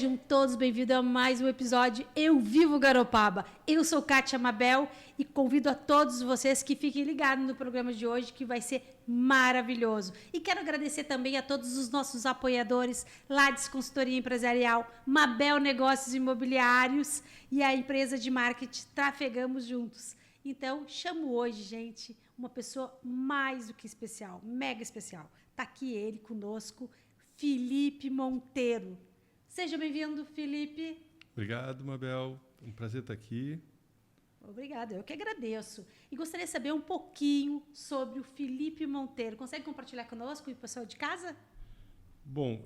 Sejam todos bem-vindos a mais um episódio Eu Vivo Garopaba. Eu sou Kátia Mabel e convido a todos vocês que fiquem ligados no programa de hoje, que vai ser maravilhoso. E quero agradecer também a todos os nossos apoiadores, Lades Consultoria Empresarial, Mabel Negócios Imobiliários e a empresa de marketing Trafegamos Juntos. Então, chamo hoje, gente, uma pessoa mais do que especial, mega especial. Está aqui ele conosco, Felipe Monteiro. Seja bem-vindo, Felipe. Obrigado, Mabel. Um prazer estar aqui. Obrigada, eu que agradeço. E gostaria de saber um pouquinho sobre o Felipe Monteiro. Consegue compartilhar conosco e o pessoal de casa? Bom,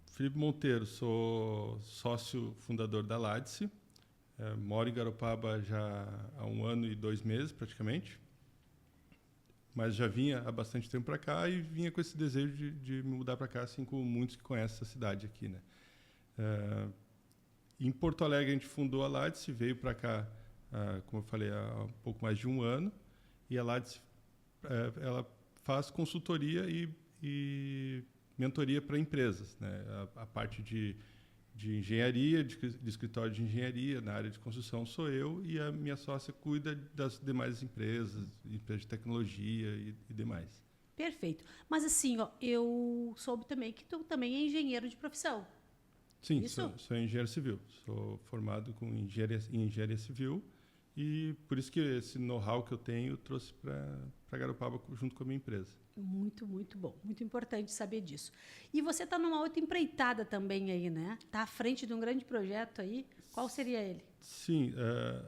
Felipe Monteiro, sou sócio fundador da Ladice. Moro em Garopaba já há 1 ano e 2 meses, praticamente. Mas já vinha há bastante tempo para cá e vinha com esse desejo de me mudar para cá, assim como muitos que conhecem essa cidade aqui, né? Em Porto Alegre a gente fundou a Ladice, veio para cá, como eu falei, há um pouco mais de 1 ano, e a Ladice ela faz consultoria e mentoria para empresas, né? A parte de engenharia, de escritório de engenharia, na área de construção sou eu, e a minha sócia cuida das demais empresas de tecnologia e demais. Perfeito. Mas assim, ó, eu soube também que tu também é engenheiro de profissão. Sim, sou engenheiro civil. Sou formado em engenharia civil e por isso que esse know-how que eu tenho eu trouxe para Garopaba junto com a minha empresa. Muito, muito bom. Muito importante saber disso. E você está numa outra empreitada também aí, né? Está à frente de um grande projeto aí. Qual seria ele? Sim.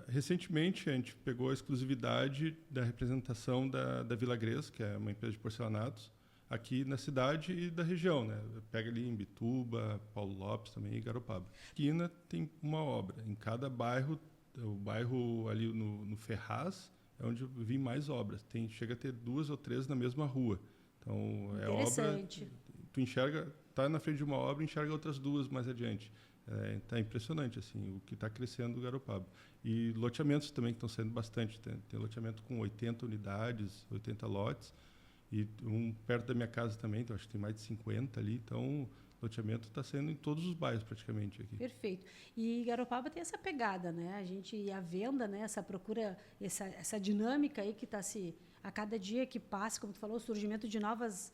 Recentemente, a gente pegou a exclusividade da representação da Vila Gres, que é uma empresa de porcelanatos, aqui na cidade e da região, né? Pega ali em Bituba, Paulo Lopes também e Garopaba. Esquina tem uma obra. Em cada bairro, o bairro ali no Ferraz, é onde eu vi mais obras. Chega a ter 2 ou 3 na mesma rua. Então, é obra... Tu enxerga, tá na frente de uma obra, enxerga outras 2 mais adiante. Tá impressionante, assim, o que está crescendo o Garopaba. E loteamentos também que estão saindo bastante. Tem loteamento com 80 unidades, 80 lotes. E perto da minha casa também, então acho que tem mais de 50 ali. Então, loteamento está sendo em todos os bairros praticamente aqui. Perfeito. E Garopaba tem essa pegada, né? A venda, né? Essa procura, essa dinâmica aí que está a cada dia que passa, como tu falou, o surgimento de novas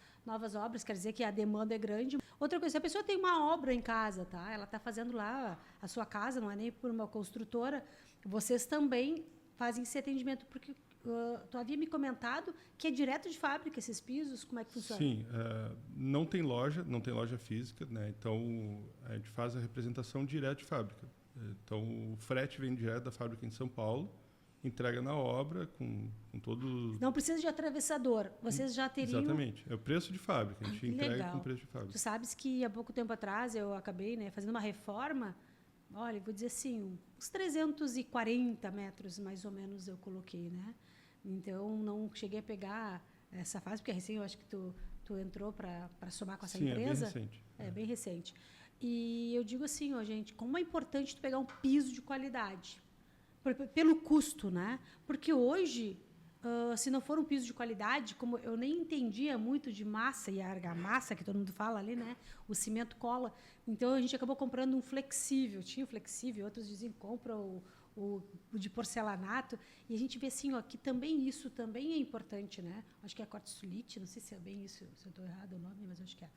obras, quer dizer que a demanda é grande. Outra coisa, se a pessoa tem uma obra em casa, tá? Ela está fazendo lá a sua casa, não é nem por uma construtora, vocês também fazem esse atendimento, porque tu havia me comentado que é direto de fábrica esses pisos, como é que funciona? Sim, não tem loja física, né? Então a gente faz a representação direto de fábrica. Então o frete vem direto da fábrica em São Paulo, entrega na obra com todo... Não precisa de atravessador, vocês já teriam... Exatamente, é o preço de fábrica, a gente entrega com o preço de fábrica. Tu sabes que há pouco tempo atrás eu acabei, né, fazendo uma reforma, olha, vou dizer assim, uns 340 metros mais ou menos eu coloquei, né? Então, não cheguei a pegar essa fase, porque recém eu acho que tu entrou para somar com essa empresa. É bem recente. É bem recente. E eu digo assim, ó, gente, como é importante tu pegar um piso de qualidade. Pelo custo, né? Porque hoje, se não for um piso de qualidade, como eu nem entendia muito de massa e a argamassa, que todo mundo fala ali, né? O cimento cola. Então, a gente acabou comprando um flexível. Tinha o flexível, outros diziam que compra o de porcelanato, e a gente vê assim, ó, que também isso também é importante, né? Acho que é a quartzolite, não sei se é bem isso, se eu estou errado o nome, mas acho que é.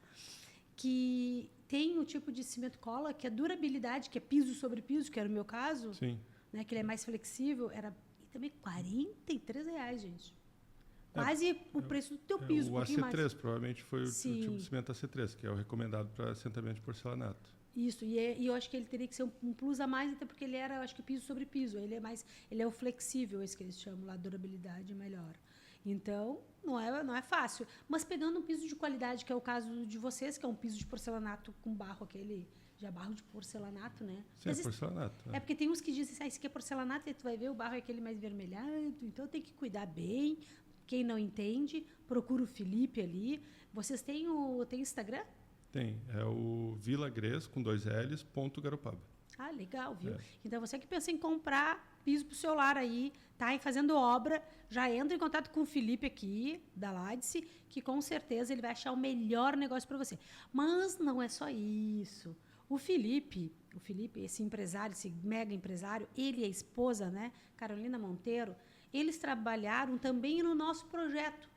Que tem o tipo de cimento cola, que a durabilidade, que é piso sobre piso, que era o meu caso, sim, né, que ele é mais flexível, era e também R$43, gente. Quase o preço do teu piso. O AC3 provavelmente foi o tipo de cimento AC3, que é o recomendado para assentamento de porcelanato. Isso, e eu acho que ele teria que ser um plus a mais, até porque ele era, eu acho que piso sobre piso. Ele é o flexível, esse que eles chamam lá, durabilidade melhor. Então, não é fácil. Mas pegando um piso de qualidade, que é o caso de vocês, que é um piso de porcelanato com barro, já barro de porcelanato, né? Sim, é porcelanato. É porque tem uns que dizem assim, isso aqui é porcelanato, e tu vai ver o barro é aquele mais vermelhado, então tem que cuidar bem. Quem não entende, procura o Felipe ali. Vocês têm Instagram? Tem, é o Vila Gres, com 2 L's, _Garopaba. Ah, legal, viu? Então, você que pensa em comprar piso para o seu lar aí, tá aí fazendo obra, já entra em contato com o Felipe aqui, da Ladice, que com certeza ele vai achar o melhor negócio para você. Mas não é só isso. O Felipe, esse empresário, esse mega empresário, ele e a esposa, né, Carolina Monteiro, eles trabalharam também no nosso projeto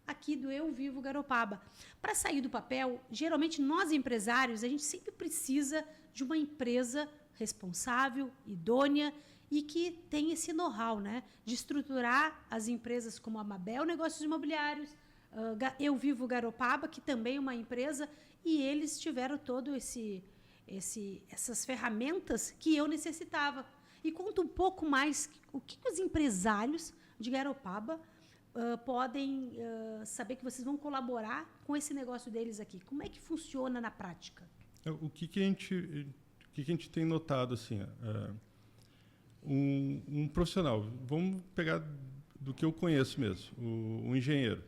aqui do Eu Vivo Garopaba. Para sair do papel, geralmente nós empresários, a gente sempre precisa de uma empresa responsável, idônea e que tem esse know-how, né, de estruturar as empresas como a Mabel Negócios Imobiliários, Eu Vivo Garopaba, que também é uma empresa, e eles tiveram todo essas ferramentas que eu necessitava. E conta um pouco mais o que os empresários de Garopaba podem saber que vocês vão colaborar com esse negócio deles aqui. Como é que funciona na prática? O que a gente tem notado assim, um profissional, vamos pegar do que eu conheço mesmo, o engenheiro.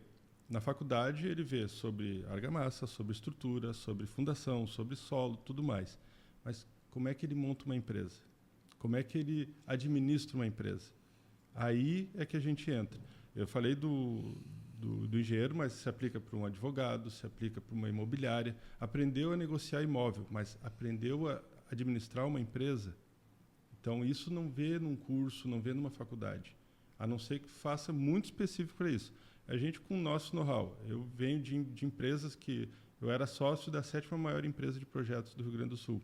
Na faculdade ele vê sobre argamassa, sobre estrutura, sobre fundação, sobre solo, tudo mais. Mas como é que ele monta uma empresa? Como é que ele administra uma empresa? Aí é que a gente entra. Eu falei do engenheiro, mas se aplica para um advogado, se aplica para uma imobiliária. Aprendeu a negociar imóvel, mas aprendeu a administrar uma empresa? Então, isso não vê num curso, não vê numa faculdade, a não ser que faça muito específico para isso. A gente, com o nosso know-how, eu venho de empresas que... Eu era sócio da 7ª maior empresa de projetos do Rio Grande do Sul.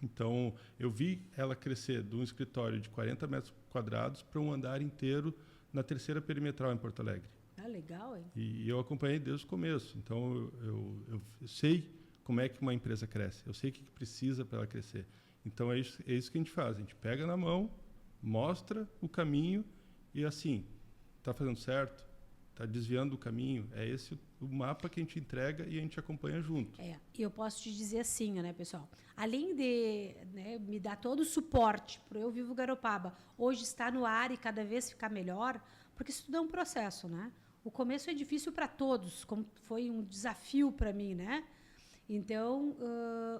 Então, eu vi ela crescer de um escritório de 40 metros quadrados para um andar inteiro na 3ª perimetral em Porto Alegre. Ah, legal, hein? E eu acompanhei desde o começo. Então, eu sei como é que uma empresa cresce. Eu sei o que precisa para ela crescer. Então, é isso que a gente faz. A gente pega na mão, mostra o caminho e, assim, está fazendo certo? Está desviando do caminho? É esse o mapa que a gente entrega e a gente acompanha junto. E eu posso te dizer assim, né, pessoal? Além de, né, me dar todo o suporte para o Eu Vivo Garopaba, hoje está no ar e cada vez ficar melhor, porque isso tudo é um processo, né? O começo é difícil para todos, como foi um desafio para mim, né? Então,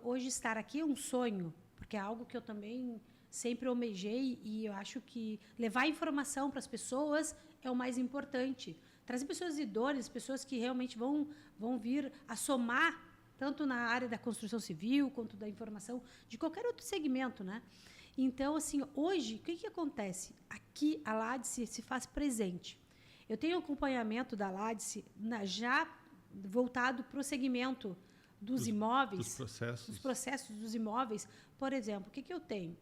hoje estar aqui é um sonho, porque é algo que eu também sempre almejei e eu acho que levar informação para as pessoas é o mais importante. Trazer pessoas idôneas, pessoas que realmente vão vir a somar, tanto na área da construção civil, quanto da informação, de qualquer outro segmento, né? Então, assim, hoje, o que acontece? Aqui, a Ladice se faz presente. Eu tenho acompanhamento da Ladice já voltado para o segmento dos imóveis, dos processos dos imóveis. Por exemplo, o que eu tenho?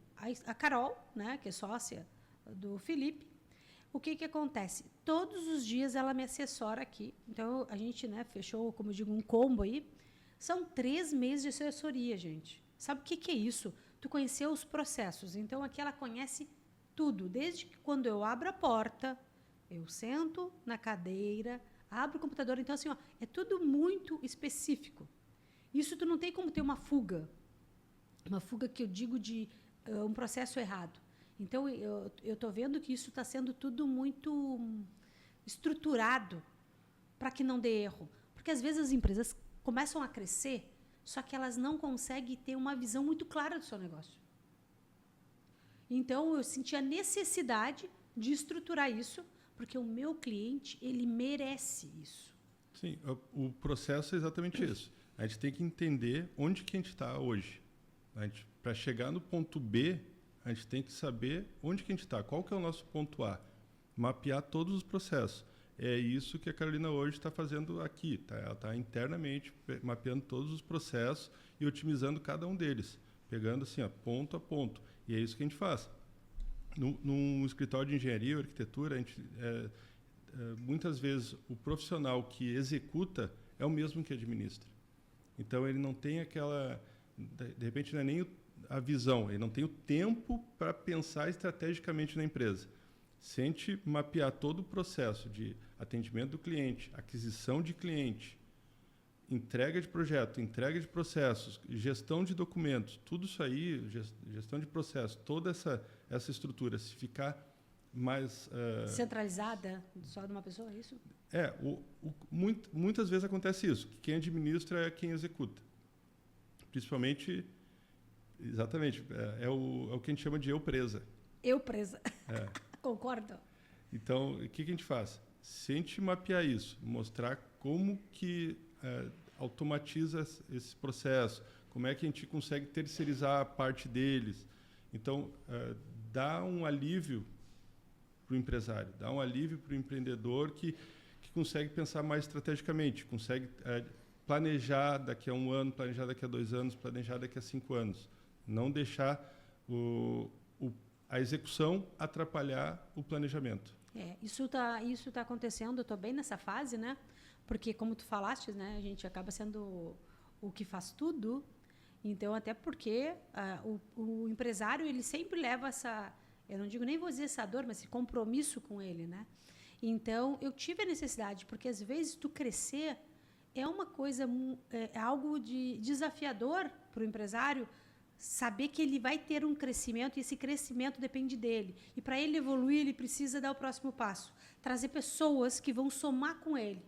A Carol, né, que é sócia do Felipe. O que acontece? Todos os dias ela me assessora aqui. Então, a gente, né, fechou, como eu digo, um combo aí. São 3 meses de assessoria, gente. Sabe o que é isso? Tu conheceu os processos. Então, aqui ela conhece tudo. Desde que quando eu abro a porta, eu sento na cadeira, abro o computador. Então, assim, ó, é tudo muito específico. Isso tu não tem como ter uma fuga. Uma fuga que eu digo de um processo errado. Então, eu estou vendo que isso está sendo tudo muito estruturado para que não dê erro. Porque, às vezes, as empresas começam a crescer, só que elas não conseguem ter uma visão muito clara do seu negócio. Então, eu senti a necessidade de estruturar isso, porque o meu cliente, ele merece isso. Sim, o processo é exatamente isso. A gente tem que entender onde que a gente está hoje. Para chegar no ponto B, a gente tem que saber onde que a gente está, qual que é o nosso ponto A, mapear todos os processos. É isso que a Carolina hoje está fazendo aqui. Tá? Ela está internamente mapeando todos os processos e otimizando cada um deles, pegando assim, ó, ponto a ponto. E é isso que a gente faz. Num escritório de engenharia ou arquitetura, a gente, muitas vezes o profissional que executa é o mesmo que administra. Então, ele não tem aquela... De repente, não é nem a visão, ele não tem o tempo para pensar estrategicamente na empresa. Se a gente mapear todo o processo de atendimento do cliente, aquisição de cliente, entrega de projeto, entrega de processos, gestão de documentos, tudo isso aí, gestão de processos, toda essa estrutura, se ficar mais... centralizada só de uma pessoa, é isso? Muitas vezes acontece isso, que quem administra é quem executa. Principalmente... Exatamente. É o que a gente chama de eu presa. Eu presa. Concordo. Então, o que a gente faz? Se a gente mapear isso, mostrar como que automatiza esse processo, como é que a gente consegue terceirizar a parte deles. Então, dá um alívio para o empresário, dá um alívio para o empreendedor que consegue pensar mais estrategicamente, consegue planejar daqui a 1 ano, planejar daqui a 2 anos, planejar daqui a 5 anos. Não deixar a execução atrapalhar o planejamento. Isso tá acontecendo, eu estou bem nessa fase, né? Porque, como tu falaste, né, a gente acaba sendo o que faz tudo. Então, até porque o empresário ele sempre leva eu não digo nem vou dizer essa dor, mas esse compromisso com ele, né? Então, eu tive a necessidade, porque às vezes tu crescer é uma coisa, é algo desafiador para o empresário, saber que ele vai ter um crescimento e esse crescimento depende dele. E para ele evoluir, ele precisa dar o próximo passo, trazer pessoas que vão somar com ele,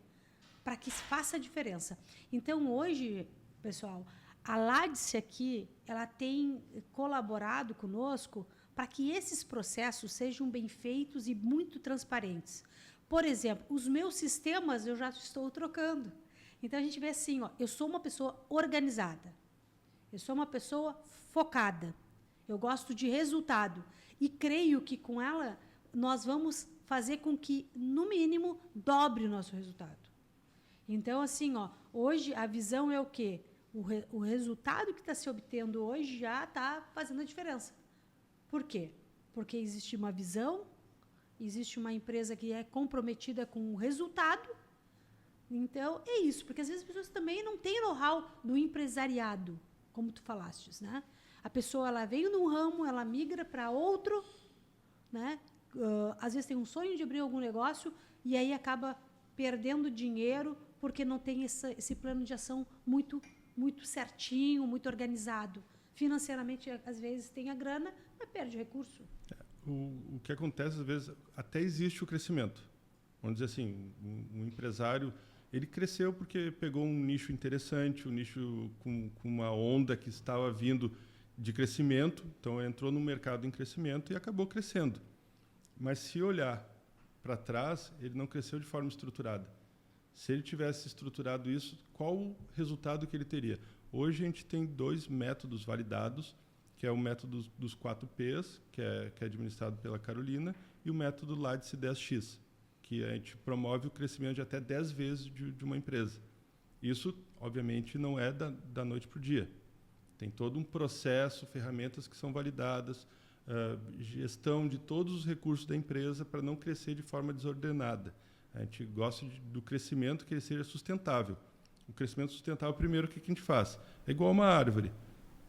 para que faça a diferença. Então, hoje, pessoal, a Ladice aqui, ela tem colaborado conosco para que esses processos sejam bem feitos e muito transparentes. Por exemplo, os meus sistemas eu já estou trocando. Então, a gente vê assim, eu sou uma pessoa organizada, eu sou uma pessoa focada, eu gosto de resultado e creio que com ela nós vamos fazer com que, no mínimo, dobre o nosso resultado. Então, assim, hoje a visão é o quê? O resultado que está se obtendo hoje já está fazendo a diferença. Por quê? Porque existe uma visão, existe uma empresa que é comprometida com o resultado. Então, é isso. Porque, às vezes, as pessoas também não têm know-how do empresariado, como tu falastes, né? A pessoa, ela veio num ramo, ela migra para outro, né? Às vezes tem um sonho de abrir algum negócio e aí acaba perdendo dinheiro porque não tem esse plano de ação muito certinho, muito organizado. Financeiramente, às vezes, tem a grana, mas perde o recurso. O que acontece, às vezes, até existe o crescimento. Vamos dizer assim, um empresário, ele cresceu porque pegou um nicho interessante, um nicho com uma onda que estava vindo de crescimento, então entrou no mercado em crescimento e acabou crescendo. Mas se olhar para trás, ele não cresceu de forma estruturada. Se ele tivesse estruturado isso, qual o resultado que ele teria? Hoje a gente tem 2 métodos validados, que é o método dos 4 Ps, que é administrado pela Carolina, e o método Ladice 10X, que a gente promove o crescimento de até 10 vezes de uma empresa. Isso, obviamente, não é da noite para o dia. Tem todo um processo, ferramentas que são validadas, gestão de todos os recursos da empresa para não crescer de forma desordenada. A gente gosta do crescimento que ele seja sustentável. O crescimento sustentável, primeiro, o que a gente faz? É igual uma árvore.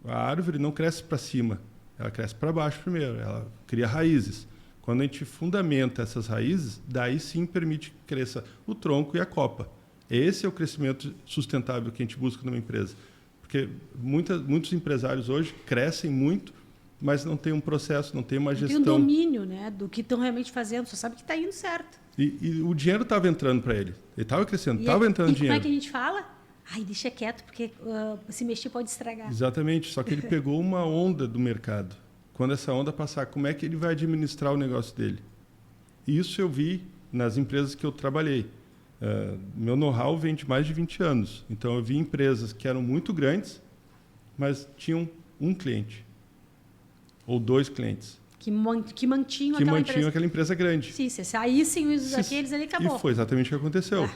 A árvore não cresce para cima, ela cresce para baixo primeiro, ela cria raízes. Quando a gente fundamenta essas raízes, daí sim permite que cresça o tronco e a copa. Esse é o crescimento sustentável que a gente busca numa empresa. Porque muitos empresários hoje crescem muito, mas não tem um processo, não tem uma gestão. Tem um domínio, né, do que estão realmente fazendo, só sabe que está indo certo. E o dinheiro estava entrando para ele. Ele estava crescendo, estava entrando dinheiro. E como é que a gente fala? Ai, deixa quieto, porque se mexer pode estragar. Exatamente, só que ele pegou uma onda do mercado. Quando essa onda passar, como é que ele vai administrar o negócio dele? Isso eu vi nas empresas que eu trabalhei. Meu know-how vem de mais de 20 anos. Então, eu vi empresas que eram muito grandes, mas tinham um cliente ou 2 clientes. Que mantinham aquela empresa grande. Sim, se saíssem aqueles ali, acabou. E foi exatamente o que aconteceu.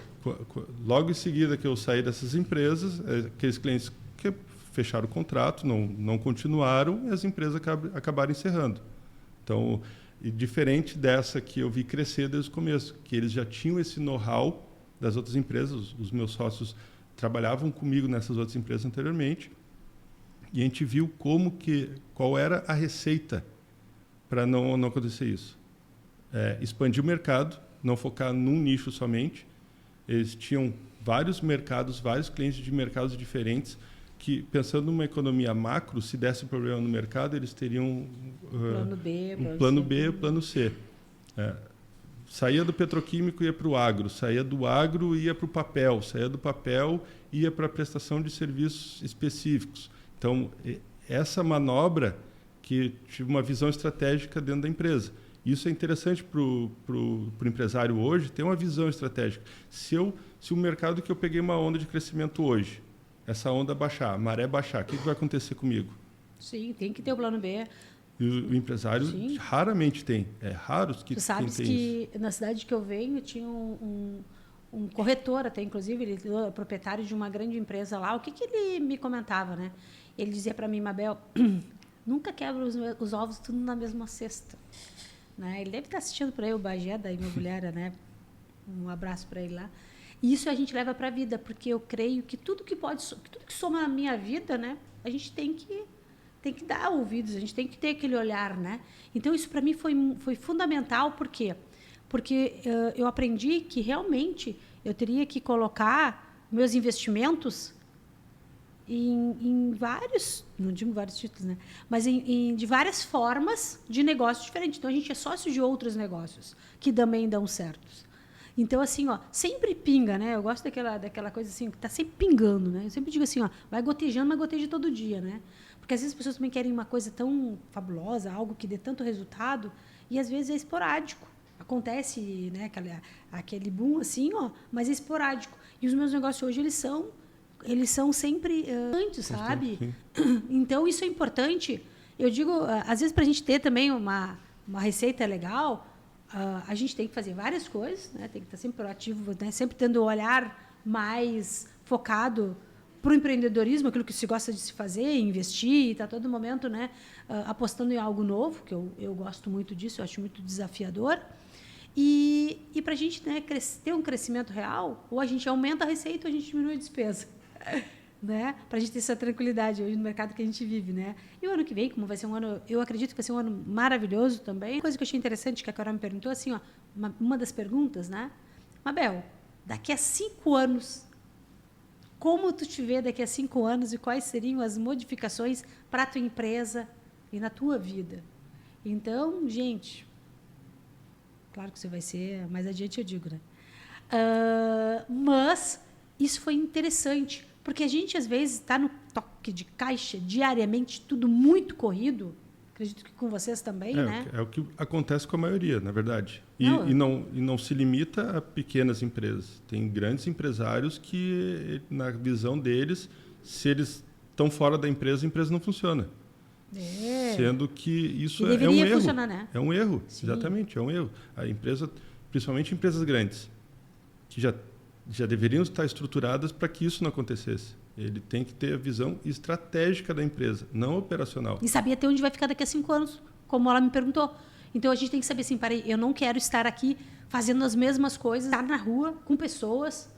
Logo em seguida que eu saí dessas empresas, aqueles clientes que fecharam o contrato, não continuaram, e as empresas acabaram encerrando. Então, e diferente dessa que eu vi crescer desde o começo, que eles já tinham esse know-how das outras empresas, os meus sócios trabalhavam comigo nessas outras empresas anteriormente, e a gente viu qual era a receita para não acontecer isso. Expandir o mercado, não focar num nicho somente. Eles tinham vários mercados, vários clientes de mercados diferentes, que, pensando numa economia macro, se desse problema no mercado, eles teriam plano B, plano C. Saía do petroquímico e ia para o agro, saía do agro e ia para o papel, saía do papel e ia para a prestação de serviços específicos. Então, essa manobra que tive uma visão estratégica dentro da empresa. Isso é interessante para o empresário hoje ter uma visão estratégica. Se o mercado que eu peguei uma onda de crescimento hoje, essa onda baixar, a maré baixar, o que vai acontecer comigo? Sim, tem que ter o plano B. E o empresário Sim. raramente tem. É raro que Tu sabes tem que isso. na cidade que eu venho tinha um corretor até, inclusive, ele é proprietário de uma grande empresa lá. O que ele me comentava, né? Ele dizia para mim, Mabel, nunca quebra os ovos tudo na mesma cesta. Né? Ele deve estar assistindo por aí o Bagé da imobiliária, né? Um abraço para ele lá. E isso a gente leva para a vida, porque eu creio que tudo que soma na minha vida, né? A gente tem que dar ouvidos, a gente tem que ter aquele olhar, né? Então isso para mim foi fundamental, por quê? Porque eu aprendi que realmente eu teria que colocar meus investimentos em vários, não digo vários títulos, né? Mas de várias formas de negócios diferentes. Então a gente é sócio de outros negócios que também dão certos. Então, assim, ó, sempre pinga, né? Eu gosto daquela coisa assim, que tá sempre pingando, né? Eu sempre digo assim, ó, vai gotejando, mas goteja todo dia, né? Porque às vezes as pessoas também querem uma coisa tão fabulosa, algo que dê tanto resultado, e às vezes é esporádico. Acontece, né, aquele boom assim, ó, mas é esporádico. E os meus negócios hoje, eles são sempre antes, sabe? Sim. Então, isso é importante. Eu digo, às vezes, para a gente ter também uma receita legal, a gente tem que fazer várias coisas, né? Tem que estar sempre proativo, né? Sempre tendo o olhar mais focado para o empreendedorismo, aquilo que se gosta de se fazer, investir, e está todo momento, né, apostando em algo novo, que eu gosto muito disso, eu acho muito desafiador. E para a gente, né, ter um crescimento real, ou a gente aumenta a receita ou a gente diminui a despesa. Né? Para a gente ter essa tranquilidade hoje no mercado que a gente vive, né? E o ano que vem, como vai ser um ano, eu acredito que vai ser um ano maravilhoso também. Uma coisa que eu achei interessante que a Carol me perguntou, assim, ó, uma das perguntas, né? Mabel, daqui a 5 anos, como tu te vê daqui a 5 anos e quais seriam as modificações para a tua empresa e na tua vida? Então, gente, claro que você vai ser, mais adiante eu digo, né? Mas isso foi interessante, porque a gente, às vezes, está no toque de caixa diariamente, tudo muito corrido. Acredito que com vocês também, né? É o que acontece com a maioria, na verdade. Não. E não se limita a pequenas empresas. Tem grandes empresários que, na visão deles, se eles estão fora da empresa, a empresa não funciona. Sendo que isso é um erro. Funcionar, né? É um erro, Sim. exatamente, é um erro. A empresa, principalmente empresas grandes, que já deveriam estar estruturadas para que isso não acontecesse. Ele tem que ter a visão estratégica da empresa, não operacional. E saber até onde vai ficar daqui a 5 anos, como ela me perguntou. Então, a gente tem que saber assim, peraí, eu não quero estar aqui fazendo as mesmas coisas, estar na rua com pessoas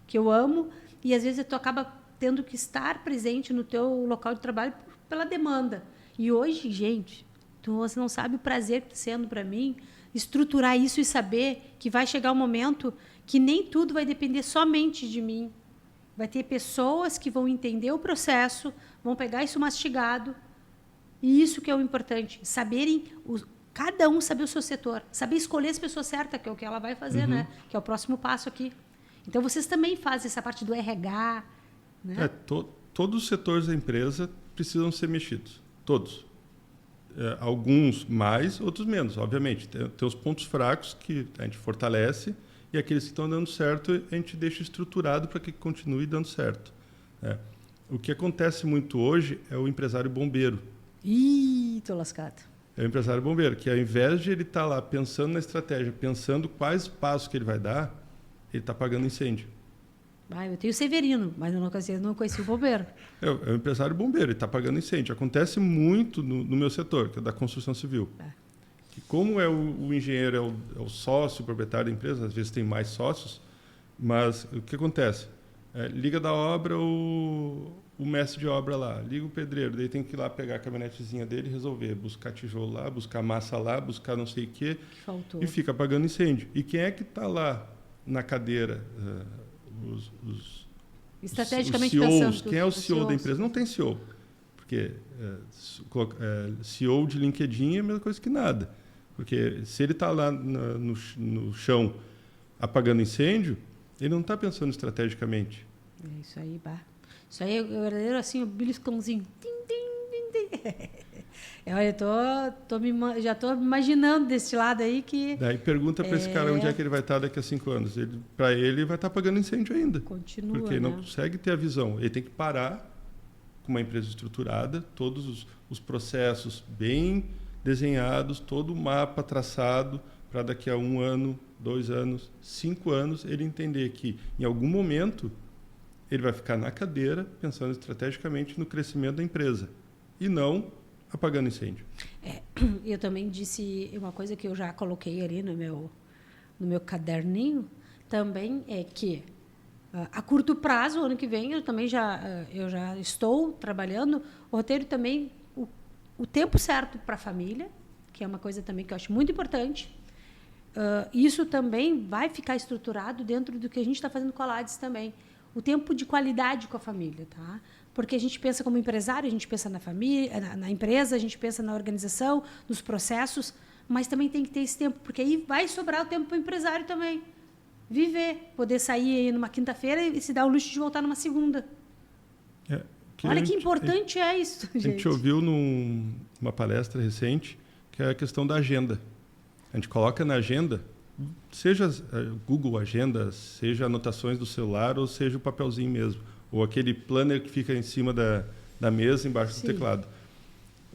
que eu amo, e às vezes tu acaba tendo que estar presente no teu local de trabalho pela demanda. E hoje, gente, você não sabe o prazer que está sendo para mim estruturar isso e saber que vai chegar um momento que nem tudo vai depender somente de mim. Vai ter pessoas que vão entender o processo, vão pegar isso mastigado. E isso que é o importante, saberem, cada um saber o seu setor, saber escolher as pessoas certas, que é o que ela vai fazer, né? Que é o próximo passo aqui. Então, vocês também fazem essa parte do RH, né? Todos os setores da empresa precisam ser mexidos, todos. Alguns mais, outros menos, obviamente. Tem os pontos fracos que a gente fortalece, e aqueles que estão dando certo, a gente deixa estruturado para que continue dando certo. O que acontece muito hoje é o empresário bombeiro. Ih, tô lascado. É o empresário bombeiro, que ao invés de ele estar lá pensando na estratégia, pensando quais passos que ele vai dar, ele está apagando incêndio. Eu tenho o Severino, mas eu não conheci o bombeiro. É o empresário bombeiro, ele está apagando incêndio. Acontece muito no meu setor, que é da construção civil. Que como o engenheiro é o sócio, o proprietário da empresa, às vezes tem mais sócios, mas o que acontece? Liga da obra o mestre de obra lá, liga o pedreiro, daí tem que ir lá pegar a caminhonetezinha dele e resolver, buscar tijolo lá, buscar massa lá, buscar não sei o quê, e fica apagando incêndio. E quem é que está lá na cadeira? Estrategicamente os CEOs, pensando. quem é o CEO da empresa? Não tem CEO, porque CEO de LinkedIn é a mesma coisa que nada. Porque se ele está lá no chão apagando incêndio, ele não está pensando estrategicamente. É isso aí, Isso aí é o verdadeiro, assim, o beliscãozinho. Já estou me imaginando desse lado aí que... Daí pergunta para esse cara onde é que ele vai estar daqui a 5 anos. Para ele vai estar pagando incêndio ainda. Continua, porque não consegue ter a visão. Ele tem que parar com uma empresa estruturada, todos os processos bem desenhados, todo o mapa traçado para daqui a 1 ano, 2 anos, 5 anos, ele entender que em algum momento ele vai ficar na cadeira pensando estrategicamente no crescimento da empresa e não apagando incêndio. Eu também disse uma coisa que eu já coloquei ali no meu caderninho, também é que a curto prazo, ano que vem, eu já estou trabalhando o roteiro também, o tempo certo para a família, que é uma coisa também que eu acho muito importante. Isso também vai ficar estruturado dentro do que a gente está fazendo com a Lades também. O tempo de qualidade com a família, tá? Porque a gente pensa como empresário, a gente pensa na família, na empresa, a gente pensa na organização, nos processos, mas também tem que ter esse tempo, porque aí vai sobrar o tempo para o empresário também. Viver, poder sair numa quinta-feira e se dar o luxo de voltar numa segunda. Olha que importante é isso, gente. A gente ouviu numa palestra recente que é a questão da agenda. A gente coloca na agenda, seja Google Agenda, seja anotações do celular, ou seja o papelzinho mesmo, ou aquele planner que fica em cima da mesa, embaixo do teclado.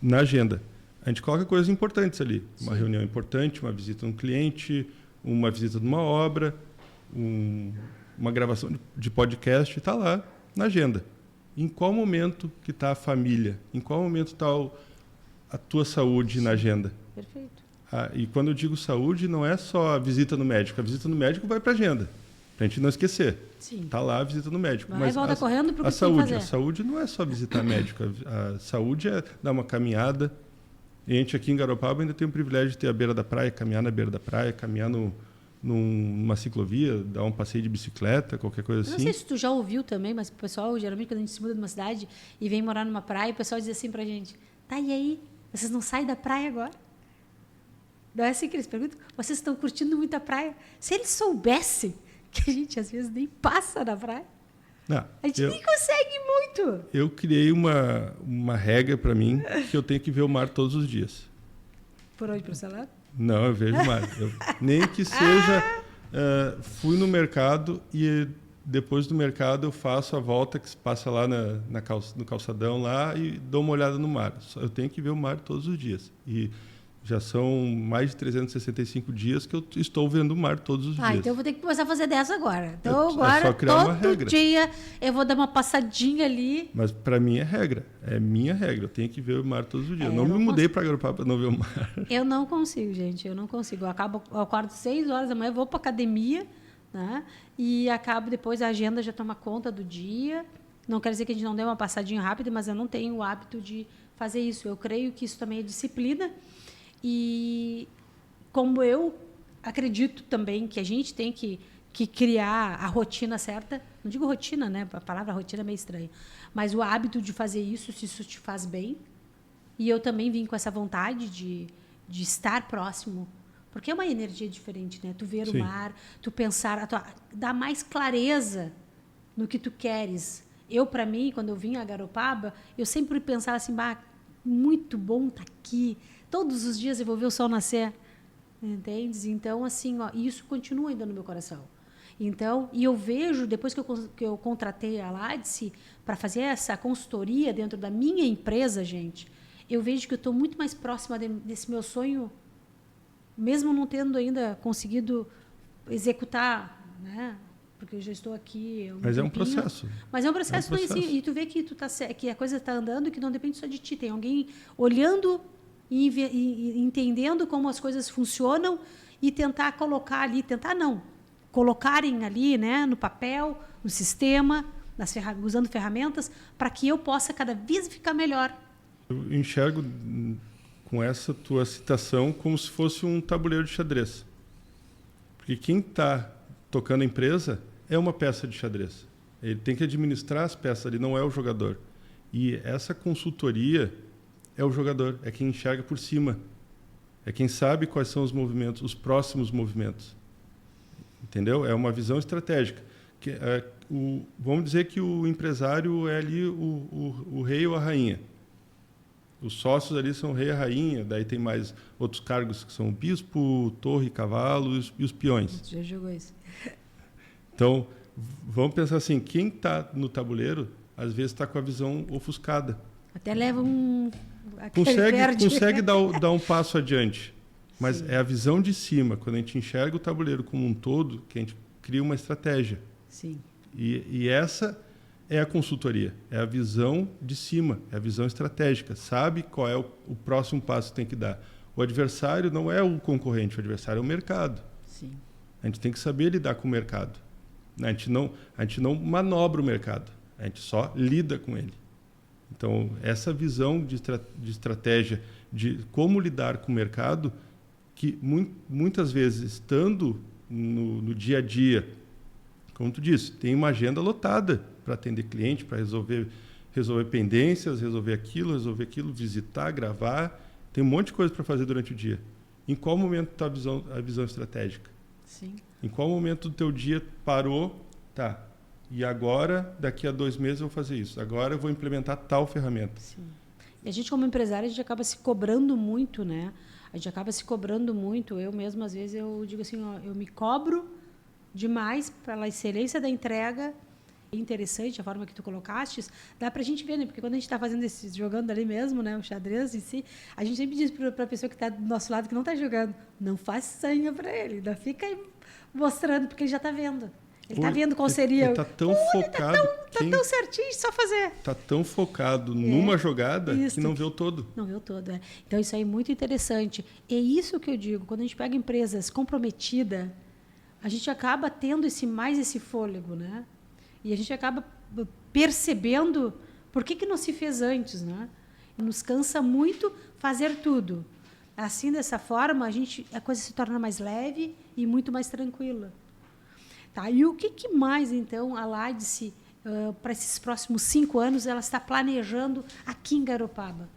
Na agenda, a gente coloca coisas importantes ali. Uma reunião importante, uma visita a um cliente, uma visita de uma obra, uma gravação de podcast, está lá na agenda. Em qual momento que está a família? Em qual momento está a tua saúde na agenda? Perfeito. E quando eu digo saúde, não é só a visita no médico. A visita no médico vai para a agenda, para a gente não esquecer. Está lá a visita no médico. Mas volta correndo para o que saúde, tem que fazer. A saúde não é só visitar médico. A saúde é dar uma caminhada. E a gente aqui em Garopaba ainda tem o privilégio de ter a beira da praia, caminhar na beira da praia, caminhar numa ciclovia, dar um passeio de bicicleta, qualquer coisa assim. Não sei se tu já ouviu também, mas o pessoal, geralmente, quando a gente se muda de uma cidade e vem morar numa praia, o pessoal diz assim pra gente, tá, e aí? Vocês não saem da praia agora? Não é assim que eles perguntam? Vocês estão curtindo muito a praia? Se eles soubessem que a gente, às vezes, nem passa na praia, a gente nem consegue muito. Eu criei uma regra para mim que eu tenho que ver o mar todos os dias. Por onde? Para o salão? Não, eu vejo o mar. Nem que seja... fui no mercado e depois do mercado eu faço a volta que se passa lá no calçadão lá e dou uma olhada no mar. Eu tenho que ver o mar todos os dias. E já são mais de 365 dias que eu estou vendo o mar todos os dias. Então eu vou ter que começar a fazer dessa agora. Então agora, só criar uma regra. Todo dia eu vou dar uma passadinha ali. Mas para mim é regra. É minha regra. Eu tenho que ver o mar todos os dias. Eu não me mudei para Garopaba para não ver o mar. Eu não consigo, gente. Eu não consigo. Eu acordo 6 horas da manhã, vou para academia, né? E acabo depois, a agenda já toma conta do dia. Não quer dizer que a gente não dê uma passadinha rápida, mas eu não tenho o hábito de fazer isso. Eu creio que isso também é disciplina. E como eu acredito também que a gente tem que criar a rotina certa, não digo rotina, né? A palavra rotina é meio estranha, mas o hábito de fazer isso, se isso te faz bem. E eu também vim com essa vontade de estar próximo, porque é uma energia diferente, né? Tu ver o mar, tu pensar, dá mais clareza no que tu queres. Para mim, quando eu vim a Garopaba, eu sempre pensava assim, muito bom estar aqui. Todos os dias eu vou ver o sol nascer, entende? Então, assim, isso continua ainda no meu coração. Então, e eu vejo, depois que eu contratei a Ladice para fazer essa consultoria dentro da minha empresa, gente, eu vejo que eu estou muito mais próxima desse meu sonho, mesmo não tendo ainda conseguido executar, né? Porque eu já estou aqui. Mas é um processo. Mas é um processo, e tu vê que que a coisa está andando, que não depende só de ti. Tem alguém olhando e entendendo como as coisas funcionam e tentar colocar ali, colocarem ali, né, no papel, no sistema, usando ferramentas, para que eu possa cada vez ficar melhor. Eu enxergo com essa tua citação como se fosse um tabuleiro de xadrez. Porque quem está tocando a empresa é uma peça de xadrez. Ele tem que administrar as peças, ele não é o jogador. E essa consultoria é o jogador, é quem enxerga por cima. É quem sabe quais são os movimentos, os próximos movimentos. Entendeu? É uma visão estratégica. Vamos dizer que o empresário é ali o rei ou a rainha. Os sócios ali são rei e rainha, daí tem mais outros cargos que são o bispo, torre, cavalo e os peões. Já jogou isso. Então, vamos pensar assim, quem está no tabuleiro, às vezes está com a visão ofuscada. Até leva um... Consegue dar um passo adiante, mas Sim. é a visão de cima, quando a gente enxerga o tabuleiro como um todo, que a gente cria uma estratégia. Sim. E essa é a consultoria, é a visão de cima, é a visão estratégica, sabe qual é o próximo passo que tem que dar. O adversário não é o concorrente, o adversário é o mercado. Sim. A gente tem que saber lidar com o mercado. A gente não manobra o mercado, a gente só lida com ele. Então, essa visão de estratégia, de como lidar com o mercado, que muitas vezes, estando no dia a dia, como tu disse, tem uma agenda lotada para atender cliente, para resolver pendências, resolver aquilo, visitar, gravar. Tem um monte de coisa para fazer durante o dia. Em qual momento está a visão estratégica? Sim. Em qual momento do teu dia parou? Tá. E agora, daqui a 2 meses, eu vou fazer isso. Agora eu vou implementar tal ferramenta. Sim. E a gente, como empresário, a gente acaba se cobrando muito, né? A gente acaba se cobrando muito. Eu mesmo, às vezes, eu digo assim, ó, eu me cobro demais pela excelência da entrega. É interessante a forma que tu colocaste. Dá pra gente ver, né? Porque quando a gente está fazendo jogando ali mesmo, né? O xadrez em si, a gente sempre diz para a pessoa que está do nosso lado, que não está jogando, não faz sanha para ele. Não fica aí mostrando, porque ele já está vendo. Ele está vendo qual seria. Ele está tão focado. Está tão certinho, só fazer. Está tão focado numa jogada que não vê o todo. Não vê o todo, é. Então, isso aí é muito interessante. É isso que eu digo. Quando a gente pega empresas comprometidas, a gente acaba tendo mais esse fôlego, né? E a gente acaba percebendo por que não se fez antes, né? E nos cansa muito fazer tudo. Assim, dessa forma, a coisa se torna mais leve e muito mais tranquila. Tá? E o que mais, então, a Ladice, para esses próximos 5 anos, ela está planejando aqui em Garopaba?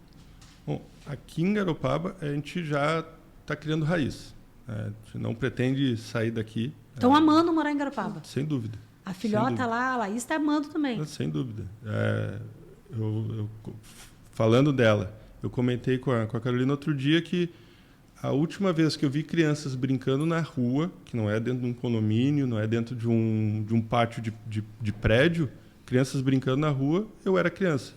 Bom, aqui em Garopaba, a gente já está criando raiz. A gente não pretende sair daqui. Estão amando morar em Garopaba? Sem dúvida. A filhota lá, a Laís, está amando também. Sem dúvida. Falando dela, eu comentei com a Carolina outro dia que a última vez que eu vi crianças brincando na rua, que não é dentro de um condomínio, não é dentro de um pátio de prédio, crianças brincando na rua, eu era criança.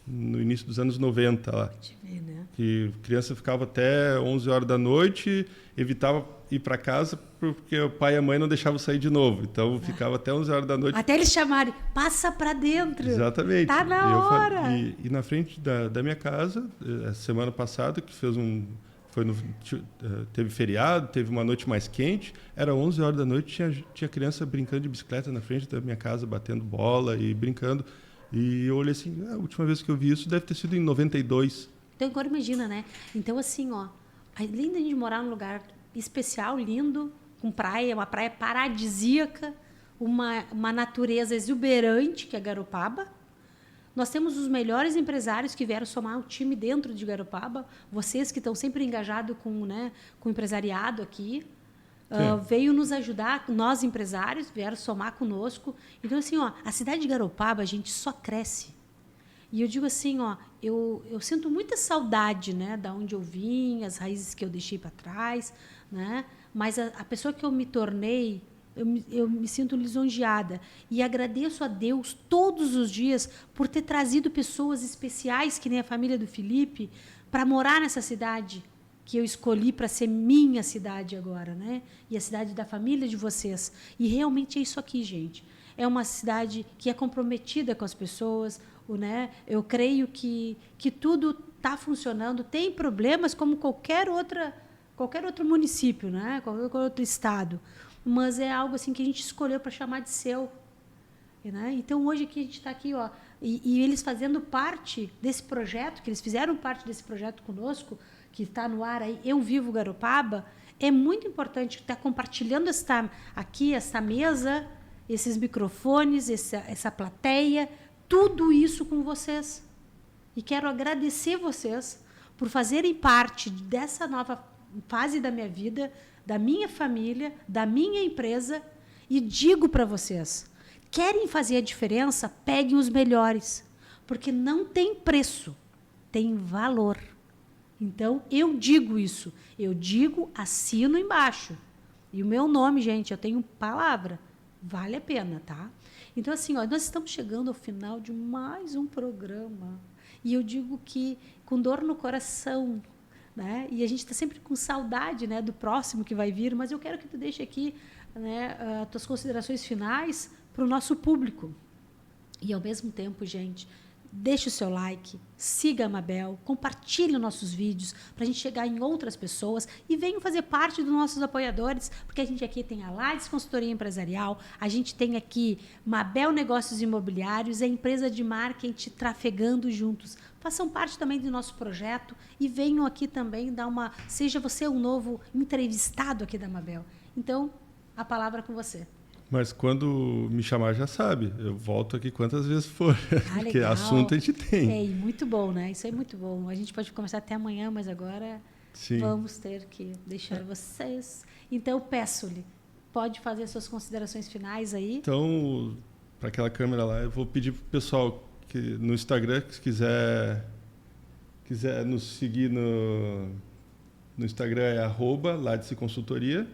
No início dos anos 90 lá. Né? Que criança ficava até 11 horas da noite, evitava ir para casa porque o pai e a mãe não deixavam sair de novo. Então, ficava até 11 horas da noite. Até eles chamarem, passa para dentro. Exatamente. Tá na hora. E na frente da minha casa, semana passada, que teve feriado, teve uma noite mais quente, era 11 horas da noite, tinha criança brincando de bicicleta na frente da minha casa, batendo bola e brincando. E eu olhei assim, a última vez que eu vi isso deve ter sido em 92. Então, agora imagina, né? Então, assim, ó, além de a gente morar num lugar especial, lindo, com praia, uma praia paradisíaca, uma natureza exuberante, que é Garopaba. Nós temos os melhores empresários que vieram somar o time dentro de Garopaba. Vocês que estão sempre engajados com o empresariado aqui. Veio nos ajudar, nós empresários, vieram somar conosco. Então, assim, ó, a cidade de Garopaba, a gente só cresce. E eu digo assim, ó, eu sinto muita saudade, né, da onde eu vim, as raízes que eu deixei para trás, né? Mas a pessoa que eu me tornei, eu me sinto lisonjeada e agradeço a Deus todos os dias por ter trazido pessoas especiais, que nem a família do Felipe, para morar nessa cidade que eu escolhi para ser minha cidade agora, né? E a cidade da família de vocês. E realmente é isso aqui, gente. É uma cidade que é comprometida com as pessoas, né? Eu creio que tudo está funcionando. Tem problemas como qualquer outro município, né? Qualquer outro estado. Mas é algo assim que a gente escolheu para chamar de seu. Né? Então, hoje aqui a gente está aqui, ó, e eles fazendo parte desse projeto, que eles fizeram parte desse projeto conosco, que está no ar aí, Eu Vivo Garopaba, é muito importante estar compartilhando essa mesa, esses microfones, essa plateia, tudo isso com vocês. E quero agradecer vocês por fazerem parte dessa nova fase da minha vida, da minha família, da minha empresa, e digo para vocês, querem fazer a diferença? Peguem os melhores, porque não tem preço tem valor. Então, eu digo isso. Eu digo, assino embaixo. E o meu nome, gente, eu tenho palavra. Vale a pena, tá? Então, assim, ó, nós estamos chegando ao final de mais um programa. E eu digo que com dor no coração, né? E a gente está sempre com saudade, né, do próximo que vai vir, mas eu quero que tu deixe aqui, né, as tuas considerações finais para o nosso público. E, ao mesmo tempo, gente, deixe o seu like, siga a Mabel, compartilhe nossos vídeos para a gente chegar em outras pessoas e venham fazer parte dos nossos apoiadores, porque a gente aqui tem a Lades Consultoria Empresarial, a gente tem aqui Mabel Negócios Imobiliários, a empresa de marketing trafegando juntos. Façam parte também do nosso projeto e venham aqui também dar uma... Seja você um novo entrevistado aqui da Mabel. Então, a palavra é com você. Mas quando me chamar, já sabe. Eu volto aqui quantas vezes for. Porque legal. assunto a gente tem. Muito bom, né? Isso é muito bom. A gente pode conversar até amanhã, mas agora vamos ter que deixar vocês. Então, peço-lhe, pode fazer suas considerações finais aí. Então, para aquela câmera lá, eu vou pedir para o pessoal que no Instagram, que se quiser nos seguir no Instagram, é @Ladice-Consultoria.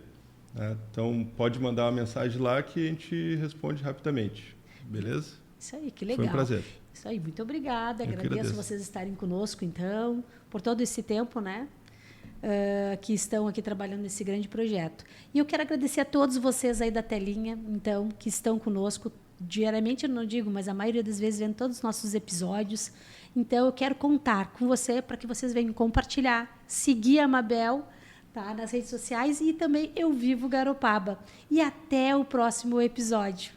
Então, pode mandar uma mensagem lá que a gente responde rapidamente. Beleza? Isso aí, que legal. Foi um prazer. Isso aí, muito obrigada. Eu agradeço vocês estarem conosco, então, por todo esse tempo, né? Que estão aqui trabalhando nesse grande projeto. E eu quero agradecer a todos vocês aí da telinha, então, que estão conosco diariamente, eu não digo, mas a maioria das vezes vendo todos os nossos episódios. Então, eu quero contar com você para que vocês venham compartilhar, seguir a Mabel, tá, nas redes sociais e também Eu Vivo Garopaba. E até o próximo episódio.